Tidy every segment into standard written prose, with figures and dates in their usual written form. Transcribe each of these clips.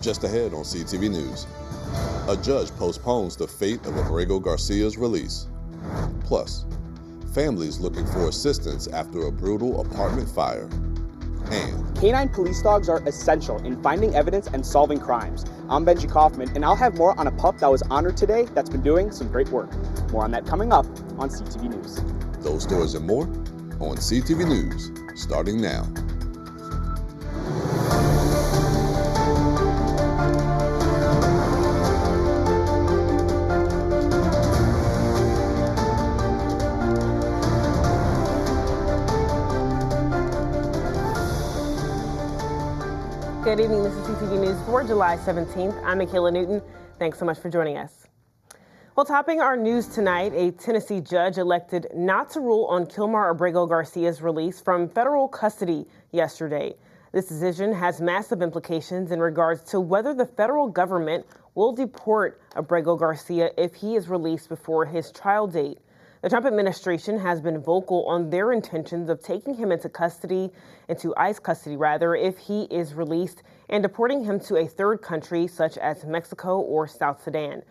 Just ahead on CTV News, a judge postpones the fate of Abrego Garcia's release. Plus, families looking for assistance after a brutal apartment fire. And canine police dogs are essential in finding evidence and solving crimes. I'm Benji Kaufman, and I'll have more on a pup that was honored today that's been doing some great work. More on that coming up on CTV News. Those stories and more on CTV News, starting now. Good evening, this is CTV News for July 17th. I'm Michaela Newton. Thanks so much for joining us. Well, topping our news tonight, a Tennessee judge elected not to rule on Kilmar Abrego Garcia's release from federal custody yesterday. This decision has massive implications in regards to whether the federal government will deport Abrego Garcia if he is released before his trial date. The Trump administration has been vocal on their intentions of taking him into ICE custody, if he is released, and deporting him to a third country such as Mexico or South Sudan.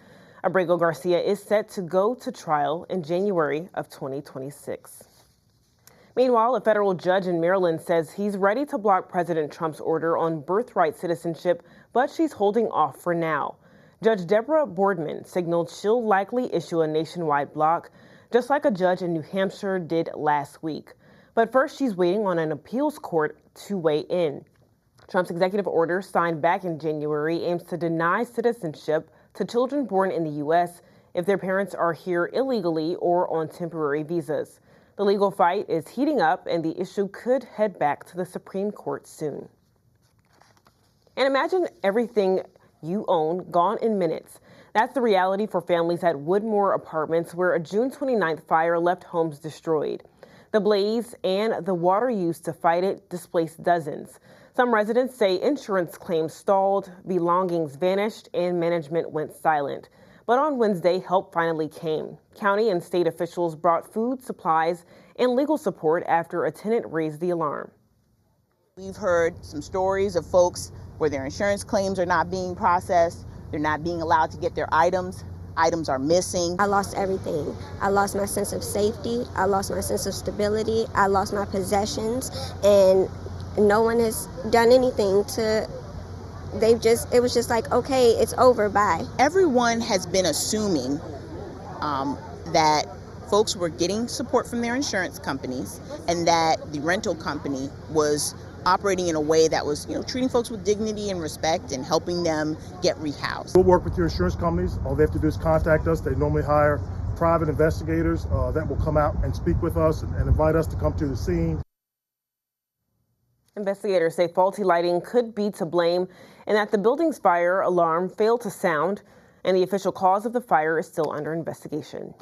Abrego Garcia is set to go to trial in January of 2026. Meanwhile, a federal judge in Maryland says he's ready to block President Trump's order on birthright citizenship, but she's holding off for now. Judge Deborah Boardman signaled she'll likely issue a nationwide block, just like a judge in New Hampshire did last week. But first, she's waiting on an appeals court to weigh in. Trump's executive order, signed back in January, aims to deny citizenship to children born in the U.S. if their parents are here illegally or on temporary visas. The legal fight is heating up, and the issue could head back to the Supreme Court soon. And imagine everything you own gone in minutes. That's the reality for families at Woodmore Apartments, where a June 29th fire left homes destroyed. The blaze and the water used to fight it displaced dozens. Some residents say insurance claims stalled, belongings vanished, and management went silent. But on Wednesday, help finally came. County and state officials brought food, supplies, and legal support after a tenant raised the alarm. We've heard some stories of folks where their insurance claims are not being processed. They're not being allowed to get their items. Items are missing. I lost everything. I lost my sense of safety. I lost my sense of stability. I lost my possessions, and no one has done anything to, it was just like, okay, it's over, bye. Everyone has been assuming that folks were getting support from their insurance companies and that the rental company was operating in a way that was, treating folks with dignity and respect and helping them get rehoused. We'll work with your insurance companies. All they have to do is contact us. They normally hire private investigators that will come out and speak with us and invite us to come to the scene. Investigators say faulty lighting could be to blame and that the building's fire alarm failed to sound, and the official cause of the fire is still under investigation.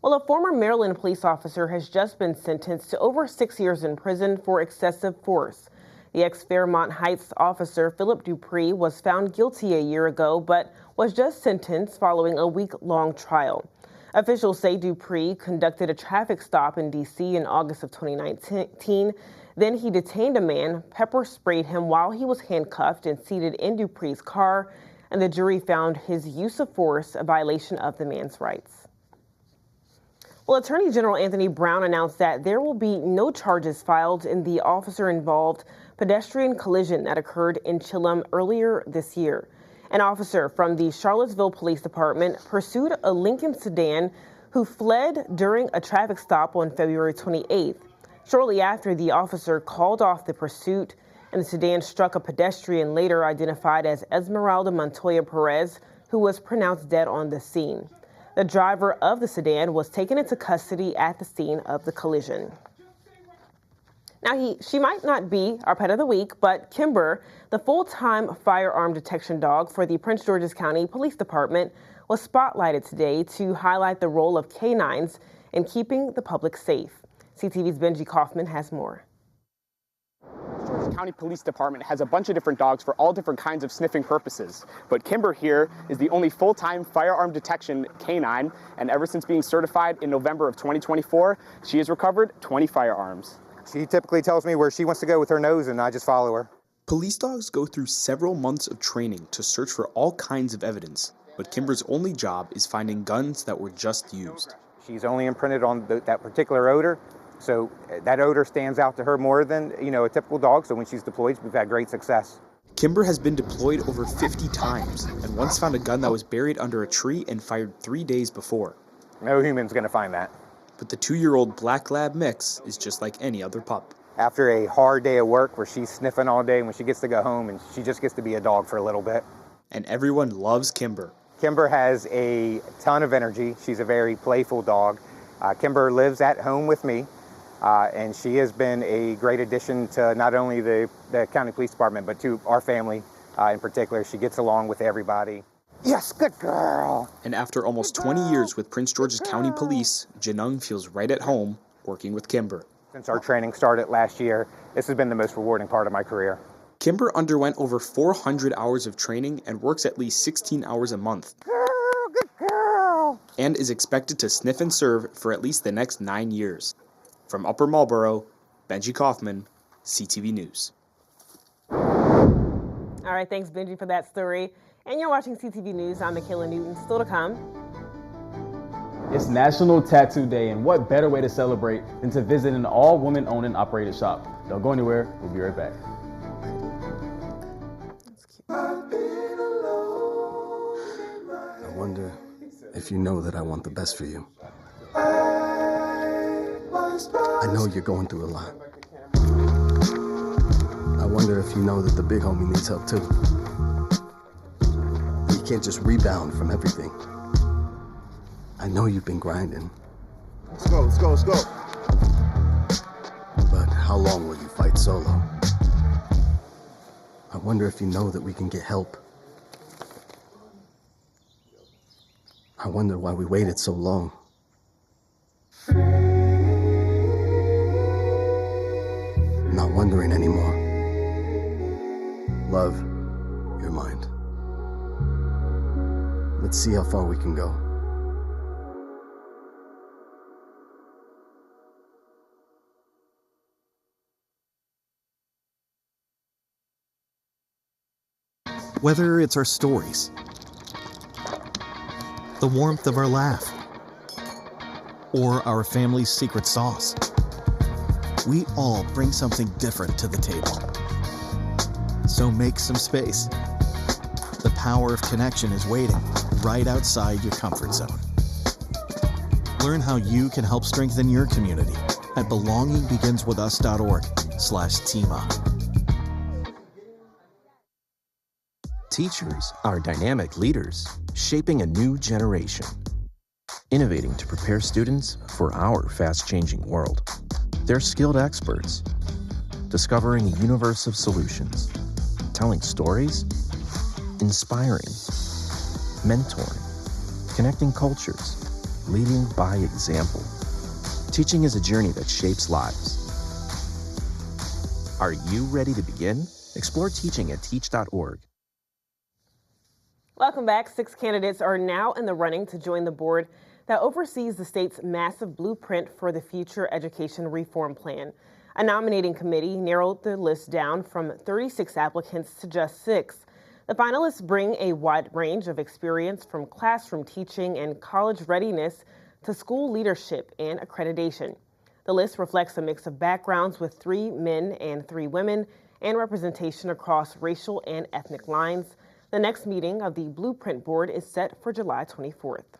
Well, a former Maryland police officer has just been sentenced to over 6 years in prison for excessive force. The ex-Fairmont Heights officer, Philip Dupree, was found guilty a year ago, but was just sentenced following a week-long trial. Officials say Dupree conducted a traffic stop in D.C. in August of 2019. Then he detained a man, pepper sprayed him while he was handcuffed and seated in Dupree's car, and the jury found his use of force a violation of the man's rights. Well, Attorney General Anthony Brown announced that there will be no charges filed in the officer-involved pedestrian collision that occurred in Chilham earlier this year. An officer from the Charlottesville Police Department pursued a Lincoln sedan who fled during a traffic stop on February 28th. Shortly after, the officer called off the pursuit, and the sedan struck a pedestrian later identified as Esmeralda Montoya Perez, who was pronounced dead on the scene. The driver of the sedan was taken into custody at the scene of the collision. Now, she might not be our pet of the week, but Kimber, the full-time firearm detection dog for the Prince George's County Police Department, was spotlighted today to highlight the role of canines in keeping the public safe. CTV's Benji Kaufman has more. County Police Department has a bunch of different dogs for all different kinds of sniffing purposes. But Kimber here is the only full-time firearm detection canine, and ever since being certified in November of 2024, she has recovered 20 firearms. She typically tells me where she wants to go with her nose, and I just follow her. Police dogs go through several months of training to search for all kinds of evidence, but Kimber's only job is finding guns that were just used. She's only imprinted on that particular odor, so that odor stands out to her more than, a typical dog. So when she's deployed, we've had great success. Kimber has been deployed over 50 times and once found a gun that was buried under a tree and fired 3 days before. No human's going to find that. But the 2-year-old Black Lab mix is just like any other pup. After a hard day of work where she's sniffing all day, when she gets to go home and she just gets to be a dog for a little bit. And everyone loves Kimber. Kimber has a ton of energy. She's a very playful dog. Kimber lives at home with me, and she has been a great addition to not only the county police department, but to our family in particular. She gets along with everybody. Yes, good girl. And after almost 20 years with Prince George's County Police, Janung feels right at home working with Kimber. Since our training started last year, this has been the most rewarding part of my career. Kimber underwent over 400 hours of training and works at least 16 hours a month. Good girl. And is expected to sniff and serve for at least the next 9 years. From Upper Marlboro, Benji Kaufman, CTV News. All right, thanks, Benji, for that story. And you're watching CTV News. I'm Michaela Newton. Still to come. It's National Tattoo Day, and what better way to celebrate than to visit an all-women-owned and operated shop. Don't go anywhere. We'll be right back. I wonder if you know that I want the best for you. I know you're going through a lot. I wonder if you know that the big homie needs help too. You can't just rebound from everything. I know you've been grinding. Let's go, let's go, let's go. But how long will you fight solo? I wonder if you know that we can get help. I wonder why we waited so long. I'm not wondering anymore. Love, your mind. Let's see how far we can go. Whether it's our stories, the warmth of our laugh, or our family's secret sauce, we all bring something different to the table. So make some space. The power of connection is waiting right outside your comfort zone. Learn how you can help strengthen your community at belongingbeginswithus.org/teamup. Teachers are dynamic leaders, shaping a new generation, innovating to prepare students for our fast-changing world. They're skilled experts, discovering a universe of solutions, telling stories, inspiring, mentoring, connecting cultures, leading by example. Teaching is a journey that shapes lives. Are you ready to begin? Explore teaching at teach.org. Welcome back. 6 candidates are now in the running to join the board that oversees the state's massive blueprint for the future education reform plan. A nominating committee narrowed the list down from 36 applicants to just 6. The finalists bring a wide range of experience from classroom teaching and college readiness to school leadership and accreditation. The list reflects a mix of backgrounds with 3 men and 3 women and representation across racial and ethnic lines. The next meeting of the Blueprint Board is set for July 24th.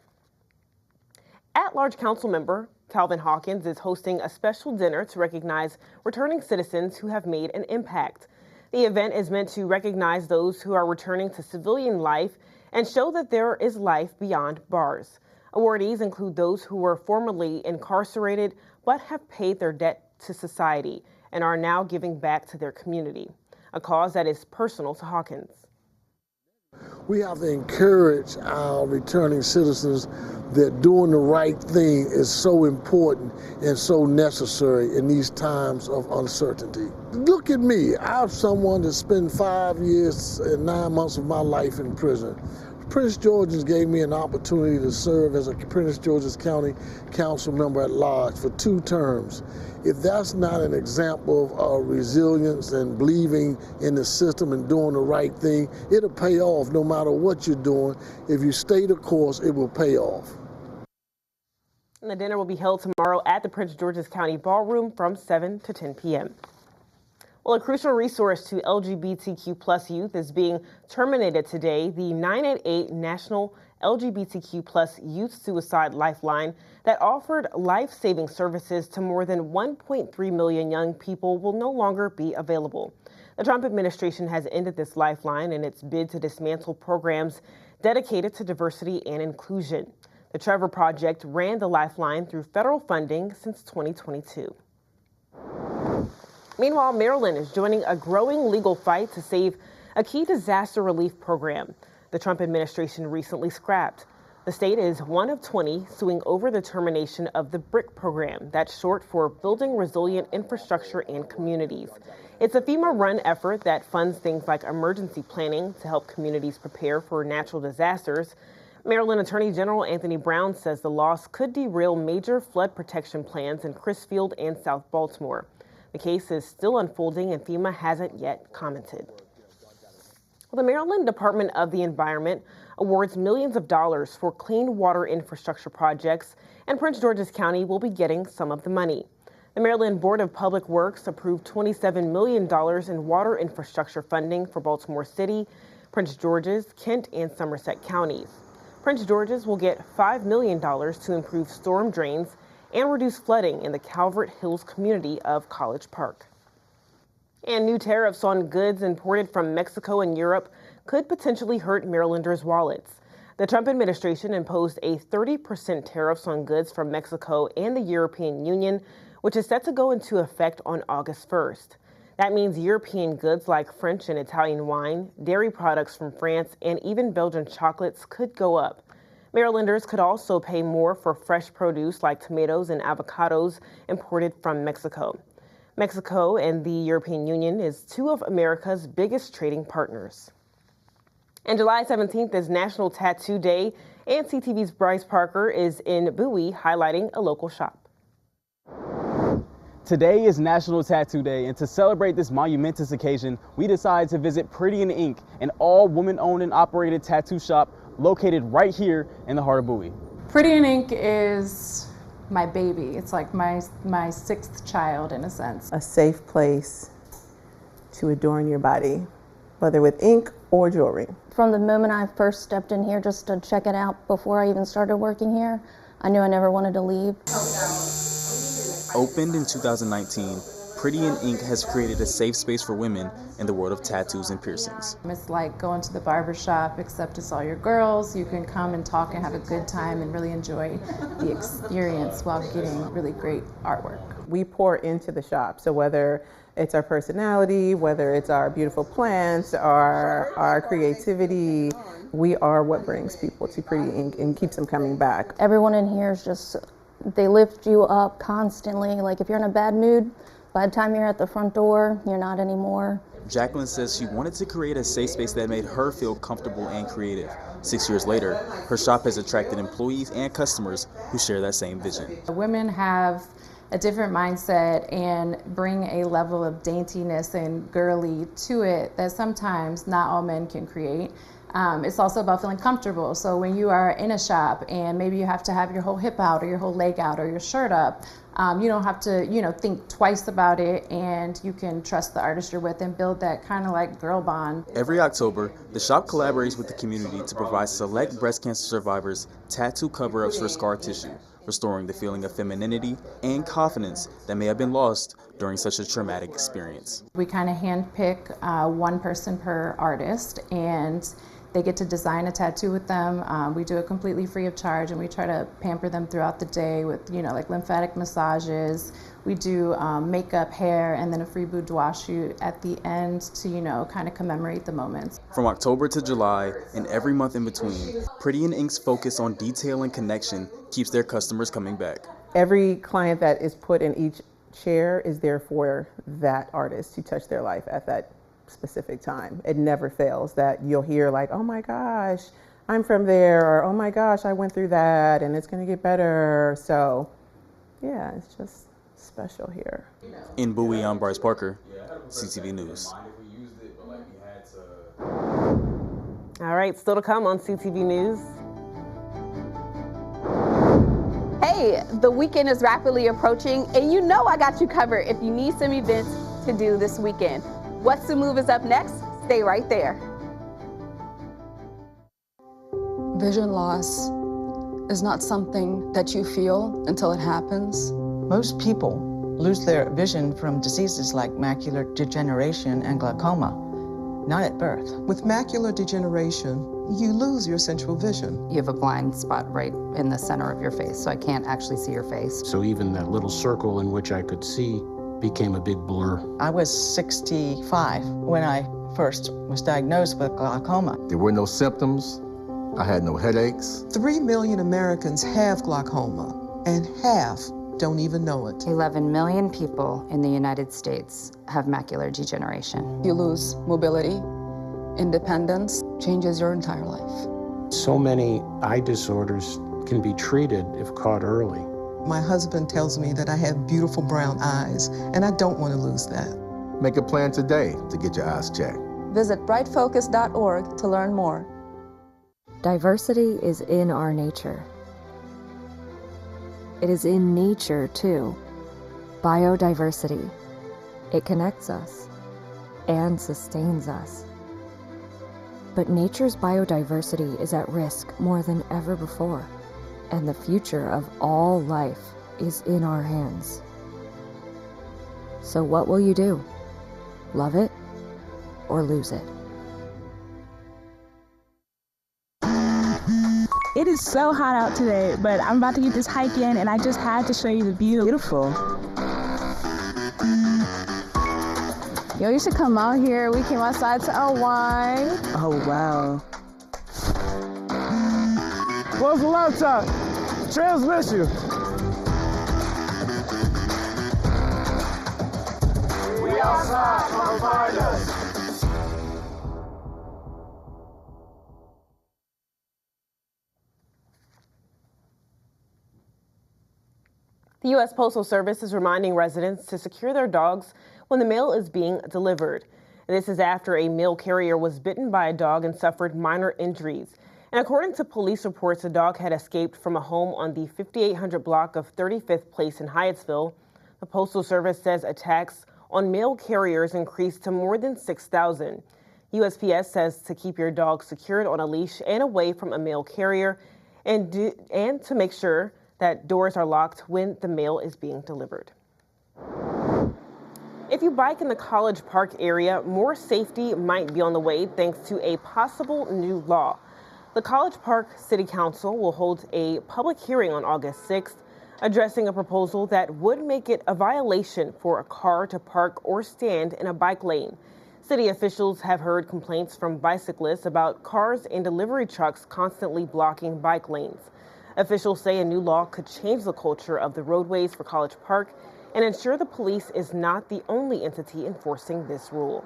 At-large council member Calvin Hawkins is hosting a special dinner to recognize returning citizens who have made an impact. The event is meant to recognize those who are returning to civilian life and show that there is life beyond bars. Awardees include those who were formerly incarcerated but have paid their debt to society and are now giving back to their community, a cause that is personal to Hawkins. We have to encourage our returning citizens that doing the right thing is so important and so necessary in these times of uncertainty. Look at me. I'm someone that spent 5 years and 9 months of my life in prison. Prince George's gave me an opportunity to serve as a Prince George's County Council member at large for 2 terms. If that's not an example of resilience and believing in the system and doing the right thing, it'll pay off no matter what you're doing. If you stay the course, it will pay off. And the dinner will be held tomorrow at the Prince George's County Ballroom from 7 to 10 p.m. Well, a crucial resource to LGBTQ+ youth is being terminated today. The 988 National LGBTQ+ Youth Suicide Lifeline that offered life-saving services to more than 1.3 million young people will no longer be available. The Trump administration has ended this lifeline in its bid to dismantle programs dedicated to diversity and inclusion. The Trevor Project ran the lifeline through federal funding since 2022. Meanwhile, Maryland is joining a growing legal fight to save a key disaster relief program the Trump administration recently scrapped. The state is one of 20 suing over the termination of the BRIC program, that's short for Building Resilient Infrastructure and Communities. It's a FEMA-run effort that funds things like emergency planning to help communities prepare for natural disasters. Maryland Attorney General Anthony Brown says the loss could derail major flood protection plans in Crisfield and South Baltimore. The case is still unfolding and FEMA hasn't yet commented. Well, the Maryland Department of the Environment awards millions of dollars for clean water infrastructure projects, and Prince George's County will be getting some of the money. The Maryland Board of Public Works approved $27 million in water infrastructure funding for Baltimore City, Prince George's, Kent, and Somerset counties. Prince George's will get $5 million to improve storm drains and reduce flooding in the Calvert Hills community of College Park. And new tariffs on goods imported from Mexico and Europe could potentially hurt Marylanders' wallets. The Trump administration imposed a 30% tariffs on goods from Mexico and the European Union, which is set to go into effect on August 1st. That means European goods like French and Italian wine, dairy products from France, and even Belgian chocolates could go up. Marylanders could also pay more for fresh produce like tomatoes and avocados imported from Mexico. Mexico and the European Union is 2 of America's biggest trading partners. And July 17th is National Tattoo Day, and CTV's Bryce Parker is in Bowie highlighting a local shop. Today is National Tattoo Day, and to celebrate this monumentous occasion, we decided to visit Pretty in Ink, an all-woman-owned and operated tattoo shop located right here in the heart of Bowie. Pretty in Ink is my baby. It's like my 6th child in a sense. A safe place to adorn your body, whether with ink or jewelry. From the moment I first stepped in here just to check it out before I even started working here, I knew I never wanted to leave. Opened in 2019, Pretty in Ink has created a safe space for women in the world of tattoos and piercings. It's like going to the barber shop, except it's all your girls. You can come and talk and have a good time and really enjoy the experience while getting really great artwork. We pour into the shop, so whether it's our personality, whether it's our beautiful plants, our creativity, we are what brings people to Pretty Ink and keeps them coming back. Everyone in here is just, they lift you up constantly. Like if you're in a bad mood, by the time you're at the front door, you're not anymore. Jacqueline says she wanted to create a safe space that made her feel comfortable and creative. 6 years later, her shop has attracted employees and customers who share that same vision. Women have a different mindset and bring a level of daintiness and girly to it that sometimes not all men can create. It's also about feeling comfortable. So when you are in a shop and maybe you have to have your whole hip out or your whole leg out or your shirt up, you don't have to, think twice about it, and you can trust the artist you're with and build that kind of like girl bond. Every October, the shop collaborates with the community to provide select breast cancer survivors tattoo cover-ups for scar tissue, restoring the feeling of femininity and confidence that may have been lost during such a traumatic experience. We kind of handpick one person per artist, and they get to design a tattoo with them. We do it completely free of charge, and we try to pamper them throughout the day with, like lymphatic massages. We do makeup, hair, and then a free boudoir shoot at the end to, kind of commemorate the moments. From October to July and every month in between, Pretty in Ink's focus on detail and connection keeps their customers coming back. Every client that is put in each chair is there for that artist to touch their life at that specific time. It never fails that you'll hear like, oh my gosh, I'm from there, or oh my gosh, I went through that and it's going to get better. So yeah, it's just special here. In Bowie, I'm Bryce Parker, CTV News. All right, still to come on CTV News. Hey, the weekend is rapidly approaching, and you know I got you covered if you need some events to do this weekend. What's the Move is up next. Stay right there. Vision loss is not something that you feel until it happens. Most people lose their vision from diseases like macular degeneration and glaucoma, not at birth. With macular degeneration, you lose your central vision. You have a blind spot right in the center of your face, so I can't actually see your face. So even that little circle in which I could see became a big blur. I was 65 when I first was diagnosed with glaucoma. There were no symptoms. I had no headaches. 3 million Americans have glaucoma, and half don't even know it. 11 million people in the United States have macular degeneration. You lose mobility, independence, changes your entire life. So many eye disorders can be treated if caught early. My husband tells me that I have beautiful brown eyes, and I don't want to lose that. Make a plan today to get your eyes checked. Visit brightfocus.org to learn more. Diversity is in our nature. It is in nature, too. Biodiversity. It connects us and sustains us. But nature's biodiversity is at risk more than ever before, and the future of all life is in our hands. So what will you do? Love it or lose it? It is so hot out today, but I'm about to get this hike in, and I just had to show you the view. Beautiful. Yo, you should come out here. We came outside to unwind. Oh, wow. Close the laptop. Transmission. We outside, come find us. The U.S. Postal Service is reminding residents to secure their dogs when the mail is being delivered. This is after a mail carrier was bitten by a dog and suffered minor injuries. And according to police reports, the dog had escaped from a home on the 5800 block of 35th Place in Hyattsville. The Postal Service says attacks on mail carriers increased to more than 6,000. USPS says to keep your dog secured on a leash and away from a mail carrier, and to make sure that doors are locked when the mail is being delivered. If you bike in the College Park area, more safety might be on the way thanks to a possible new law. The College Park City Council will hold a public hearing on August 6th, addressing a proposal that would make it a violation for a car to park or stand in a bike lane. City officials have heard complaints from bicyclists about cars and delivery trucks constantly blocking bike lanes. Officials say a new law could change the culture of the roadways for College Park and ensure the police is not the only entity enforcing this rule.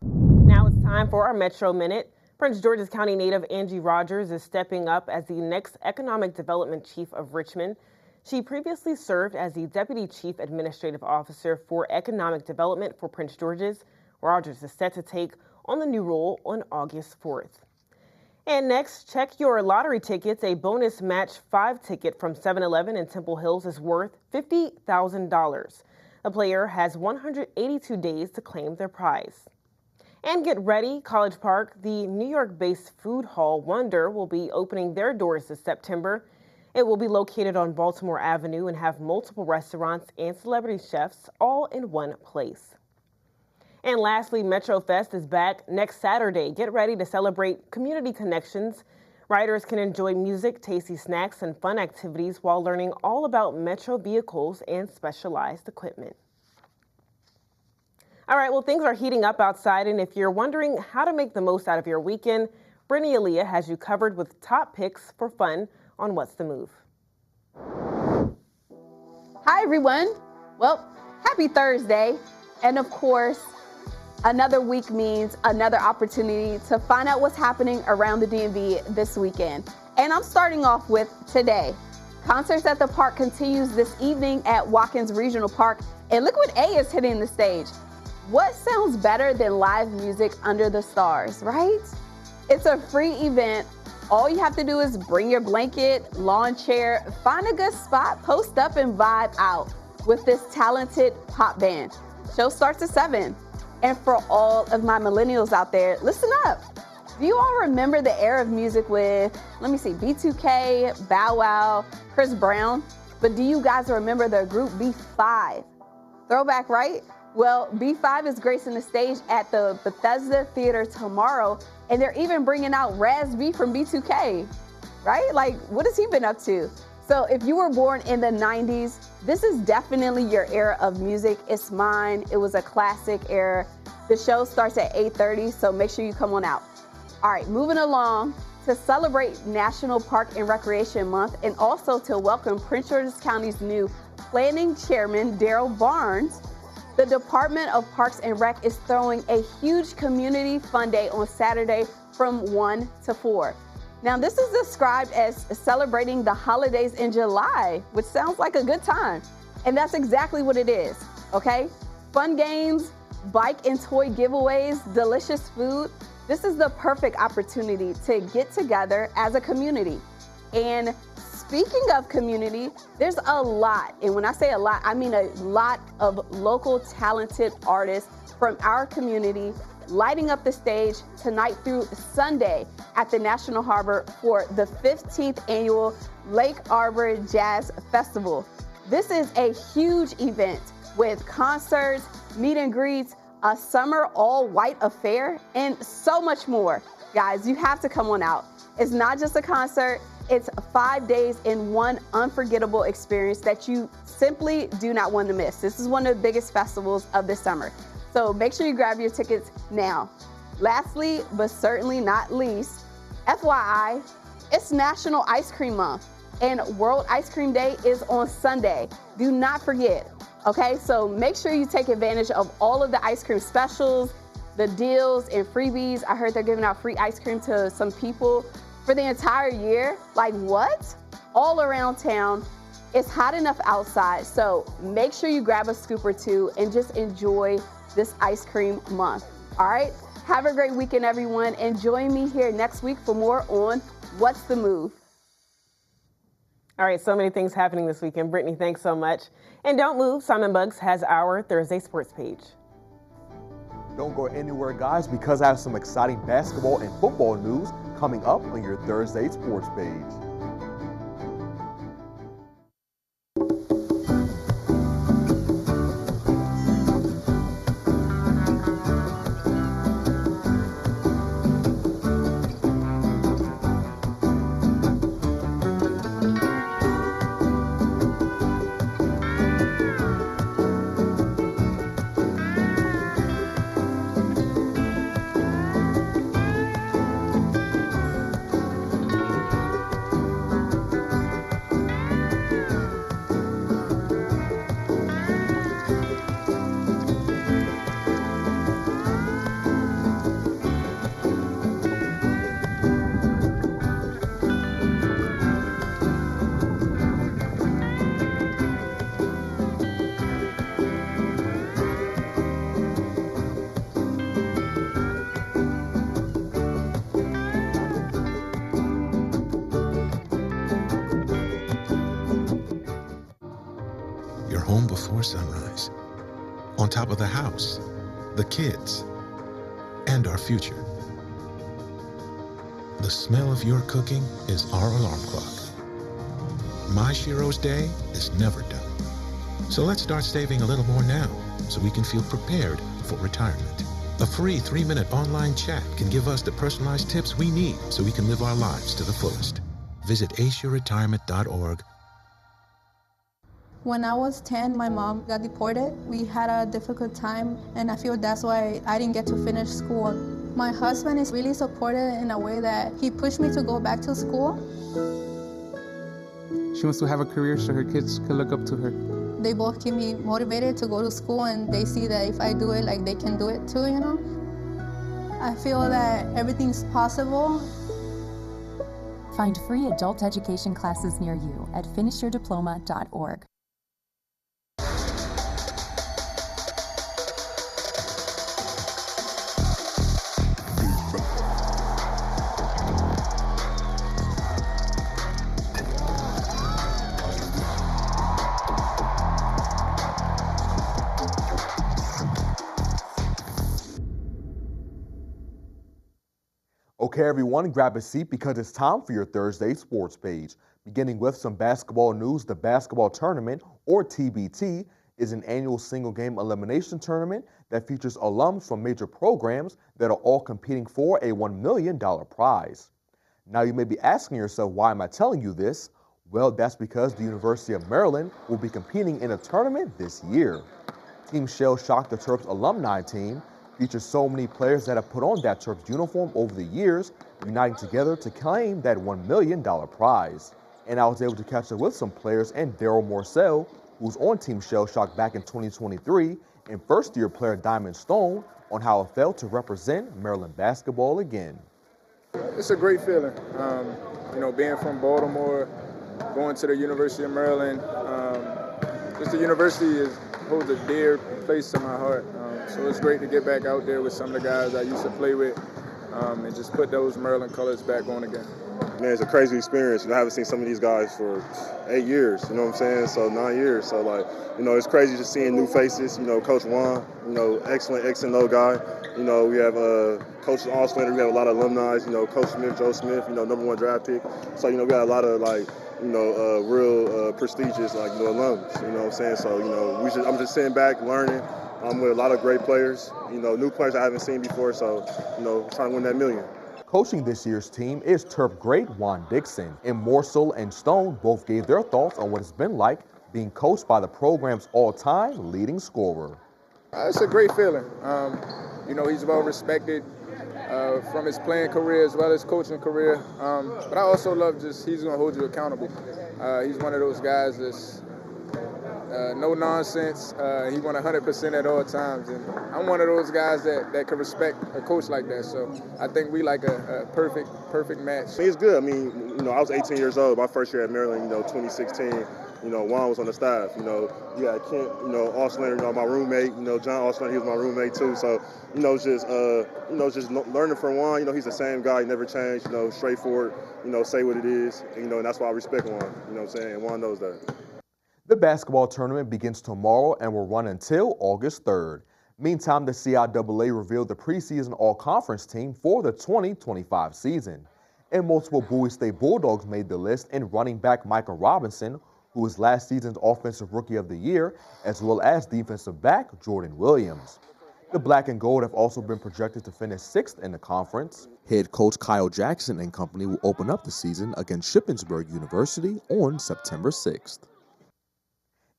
Now it's time for our Metro Minute. Prince George's County native Angie Rogers is stepping up as the next Economic Development Chief of Richmond. She previously served as the Deputy Chief Administrative Officer for Economic Development for Prince George's. Rogers is set to take on the new role on August 4th. And next, check your lottery tickets. A bonus match 5 ticket from 7-Eleven in Temple Hills is worth $50,000. The player has 182 days to claim their prize. And get ready, College Park, the New York-based food hall Wonder will be opening their doors this September. It will be located on Baltimore Avenue and have multiple restaurants and celebrity chefs all in one place. And lastly, Metro Fest is back next Saturday. Get ready to celebrate community connections. Riders can enjoy music, tasty snacks, and fun activities while learning all about Metro vehicles and specialized equipment. All right, well, things are heating up outside, and if you're wondering how to make the most out of your weekend, Brittany Aaliyah has you covered with top picks for fun on What's the Move. Hi, everyone. Well, happy Thursday. And of course, Another week means another opportunity to find out what's happening around the DMV this weekend. And I'm starting off with today. Concerts at the Park continues this evening at Watkins Regional Park, and Liquid A is hitting the stage. What sounds better than live music under the stars, right? It's a free event. All you have to do is bring your blanket, lawn chair, find a good spot, post up and vibe out with this talented pop band. Show starts at 7. And for all of my millennials out there, listen up. Do you all remember the era of music with, B2K, Bow Wow, Chris Brown? But do you guys remember the group B5? Throwback, right? Well, B5 is gracing the stage at the Bethesda Theater tomorrow, and they're even bringing out Raz B from B2K, right? Like, what has he been up to? So if you were born in the 90s, this is definitely your era of music. It's mine. It was a classic era. The show starts at 8:30, so make sure you come on out. All right, moving along. To celebrate National Park and Recreation Month and also to welcome Prince George's County's new planning chairman, Daryl Barnes, the Department of Parks and Rec is throwing a huge community fun day on Saturday from 1 to 4. Now, this is described as celebrating the holidays in July, which sounds like a good time. And that's exactly what it is, okay? Fun games, bike and toy giveaways, delicious food. This is the perfect opportunity to get together as a community. And speaking of community, there's a lot, and when I say a lot, I mean a lot of local talented artists from our community lighting up the stage tonight through Sunday at the National Harbor for the 15th annual Lake Arbor Jazz Festival. This is a huge event with concerts, meet and greets, a summer all-white affair, and so much more. Guys, you have to come on out. It's not just a concert, it's 5 days in one unforgettable experience that you simply do not want to miss. This is one of the biggest festivals of the summer. So make sure you grab your tickets now. Lastly, but certainly not least, FYI, it's National Ice Cream Month and World Ice Cream Day is on Sunday. Do not forget, okay? So make sure you take advantage of all of the ice cream specials, the deals and freebies. I heard they're giving out free ice cream to some people for the entire year. Like what? All around town. It's hot enough outside, so make sure you grab a scoop or two and just enjoy this ice cream month. All right? Have a great weekend, everyone, and join me here next week for more on What's the Move? All right, so many things happening this weekend. Brittany, thanks so much. And don't move, Simon Buggs has our Thursday sports page. Don't go anywhere, guys, because I have some exciting basketball and football news coming up on your Thursday sports page. Home before sunrise, on top of the house, the kids, and our future. The smell of your cooking is our alarm clock. My Shiro's day is never done. So let's start saving a little more now so we can feel prepared for retirement. A free 3-minute online chat can give us the personalized tips we need so we can live our lives to the fullest. Visit aceyourretirement.org. When I was 10, my mom got deported. We had a difficult time, and I feel that's why I didn't get to finish school. My husband is really supportive in a way that he pushed me to go back to school. She wants to have a career so her kids can look up to her. They both keep me motivated to go to school, and they see that if I do it, like they can do it too, you know? I feel that everything's possible. Find free adult education classes near you at finishyourdiploma.org. Okay, everyone, grab a seat because it's time for your Thursday sports page. Beginning with some basketball news, the basketball tournament, or TBT, is an annual single-game elimination tournament that features alums from major programs that are all competing for a $1 million prize. Now, you may be asking yourself, why am I telling you this? Well, that's because the University of Maryland will be competing in a tournament this year. Team Shell Shock the Terps alumni team features so many players that have put on that Terps uniform over the years, uniting together to claim that $1 million prize. And I was able to catch up with some players and Daryl Morcell, who's on Team Shell Shock back in 2023, and first-year player Diamond Stone on how it felt to represent Maryland basketball again. It's a great feeling. You know, being from Baltimore, going to the University of Maryland, just the university holds a dear place in my heart. So it's great to get back out there with some of the guys I used to play with and just put those Maryland colors back on again. Man, it's a crazy experience. You know, I haven't seen some of these guys for 8 years, you know what I'm saying? So 9 years. So, like, you know, it's crazy just seeing new faces. You know, Coach Juan, you know, excellent X and O guy. You know, we have Coach Auslander, we have a lot of alumni. You know, Coach Smith, Joe Smith, you know, #1 draft pick. So, you know, we got a lot of, like, you know, real prestigious, like, you know, alums, you know what I'm saying? So, you know, I'm just sitting back, learning. I'm with a lot of great players, you know, new players I haven't seen before, so, you know, trying to win that $1 million. Coaching this year's team is Terp great Juan Dixon, and Morsel and Stone both gave their thoughts on what it's been like being coached by the program's all-time leading scorer. It's a great feeling. You know, he's well respected from his playing career as well as coaching career, but I also love he's going to hold you accountable. He's one of those guys that's no nonsense. He won 100% at all times, and I'm one of those guys that can respect a coach like that. So I think we like a perfect match. It's good. I mean, you know, I was 18 years old. My first year at Maryland, you know, 2016. You know, Juan was on the staff. You know, yeah, Kent, you know, Auslander, you know, my roommate. You know, John Auslander, he was my roommate too. So, you know, just learning from Juan. You know, he's the same guy. He never changed. You know, straightforward. You know, say what it is. And, you know, and that's why I respect Juan. You know what I'm saying? And Juan knows that. The basketball tournament begins tomorrow and will run until August 3rd. Meantime, the CIAA revealed the preseason all-conference team for the 2025 season. And multiple Bowie State Bulldogs made the list, in running back Micah Robinson, who was last season's Offensive Rookie of the Year, as well as defensive back Jordan Williams. The Black and Gold have also been projected to finish 6th in the conference. Head coach Kyle Jackson and company will open up the season against Shippensburg University on September 6th.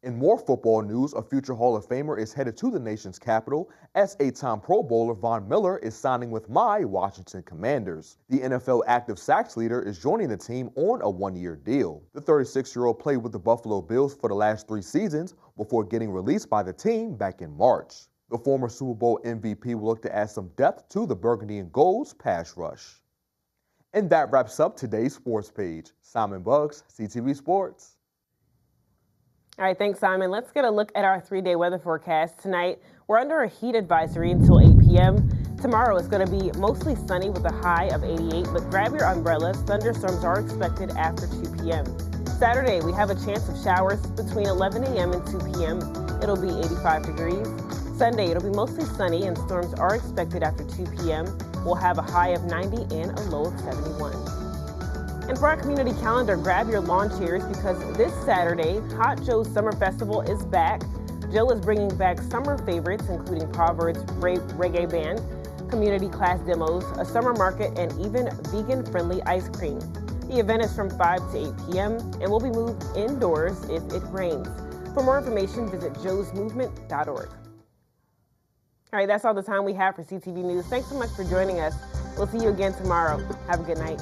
In more football news, a future Hall of Famer is headed to the nation's capital as 8-time Pro Bowler Von Miller is signing with my Washington Commanders. The NFL active sacks leader is joining the team on a 1-year deal. The 36-year-old played with the Buffalo Bills for the last 3 seasons before getting released by the team back in March. The former Super Bowl MVP will look to add some depth to the Burgundy and Gold's pass rush. And that wraps up today's sports page. Simon Buggs, CTV Sports. All right, thanks, Simon. Let's get a look at our 3-day weather forecast. Tonight, we're under a heat advisory until 8 p.m. Tomorrow, it's going to be mostly sunny with a high of 88, but grab your umbrellas. Thunderstorms are expected after 2 p.m. Saturday, we have a chance of showers between 11 a.m. and 2 p.m. It'll be 85 degrees. Sunday, it'll be mostly sunny and storms are expected after 2 p.m. We'll have a high of 90 and a low of 71. And for our community calendar, grab your lawn chairs because this Saturday, Hot Joe's Summer Festival is back. Joe is bringing back summer favorites, including Proverbs Reggae Band, community class demos, a summer market, and even vegan-friendly ice cream. The event is from 5 to 8 p.m. and will be moved indoors if it rains. For more information, visit joesmovement.org. All right, that's all the time we have for CTV News. Thanks so much for joining us. We'll see you again tomorrow. Have a good night.